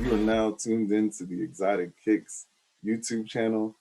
You are now tuned into the Exotiqicks YouTube channel.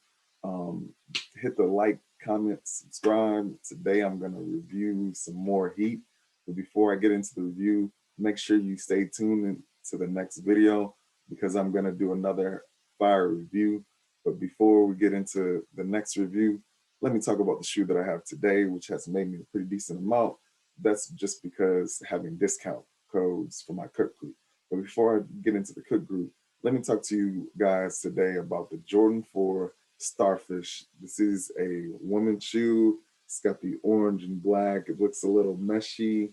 Hit the like, comment, subscribe. Today I'm going to review some more heat. But before I get into the review, make sure you stay tuned to the next video because I'm going to do another fire review. But before we get into the next review, let me talk about the shoe that I have today, which has made me a pretty decent amount. That's just because having discount codes for my cook group. But before I get into the cook group, let me talk to you guys today about the Jordan 4 Starfish. This is a woman's shoe. It's got the orange and black. It looks a little meshy.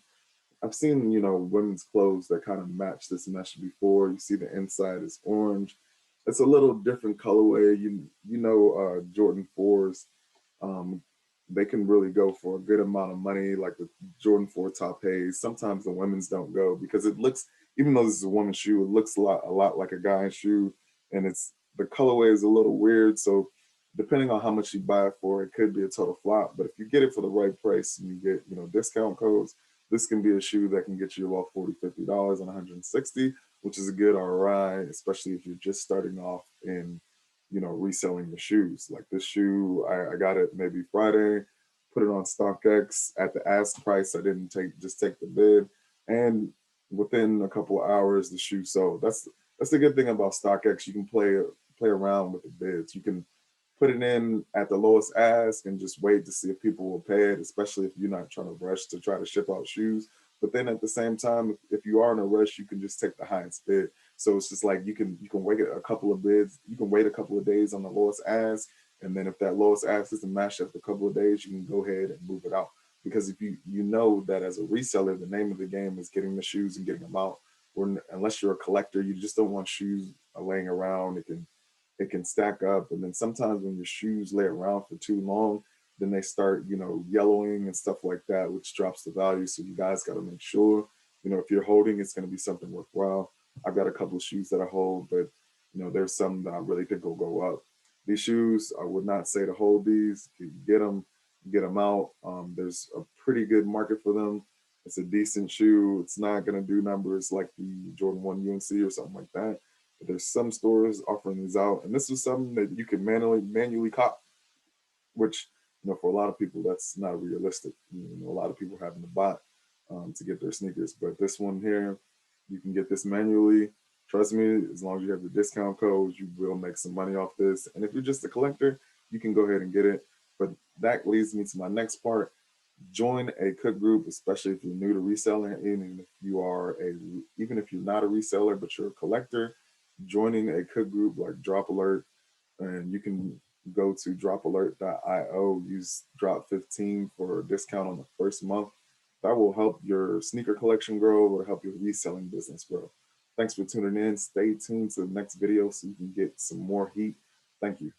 I've seen, women's clothes that kind of match this mesh before. You see the inside is orange. It's a little different colorway. Jordan 4s, um, they can really go for a good amount of money, like the Jordan 4 top Haze. Sometimes the women's don't go because it looks, even though this is a woman's shoe, it looks a lot like a guy's shoe, and the colorway is a little weird. So depending on how much you buy it for, it could be a total flop. But if you get it for the right price and you get, discount codes, this can be a shoe that can get you about $40, $50 and 160, which is a good ROI, especially if you're just starting off in, reselling the shoes. Like this shoe, I got it maybe Friday, put it on StockX at the ask price. I didn't just take the bid, and within a couple of hours, the shoe sold. That's the good thing about StockX. You can play around with the bids. You can put it in at the lowest ask and just wait to see if people will pay it, especially if you're not trying to rush to try to ship out shoes. But then at the same time, if you are in a rush, you can just take the highest bid. So it's just like you can wait a couple of bids, you can wait a couple of days on the lowest ask, and then if that lowest ask isn't matched after a couple of days, you can go ahead and move it out. Because if you know that as a reseller, the name of the game is getting the shoes and getting them out. Or unless you're a collector, you just don't want shoes laying around. It can stack up, and then sometimes when your shoes lay around for too long, then they start, yellowing and stuff like that, which drops the value. So you guys got to make sure, if you're holding, it's going to be something worthwhile. I've got a couple of shoes that I hold, but there's some that I really think will go up. These shoes, I would not say to hold these. If you get them out. There's a pretty good market for them. It's a decent shoe. It's not going to do numbers like the Jordan 1 UNC or something like that. But there's some stores offering these out, and this is something that you can manually cop, which for a lot of people that's not realistic. A lot of people having to buy to get their sneakers, but this one here, you can get this manually. Trust me, as long as you have the discount codes, you will make some money off this. And if you're just a collector, you can go ahead and get it. But that leads me to my next part. Join a cook group, especially if you're new to reselling, even if you're not a reseller but you're a collector. Joining a cook group like dropalert, and you can go to dropalert.io, use drop 15 for a discount on the first month. That will help your sneaker collection grow or help your reselling business grow. Thanks for tuning in. Stay tuned to the next video so you can get some more heat. Thank you.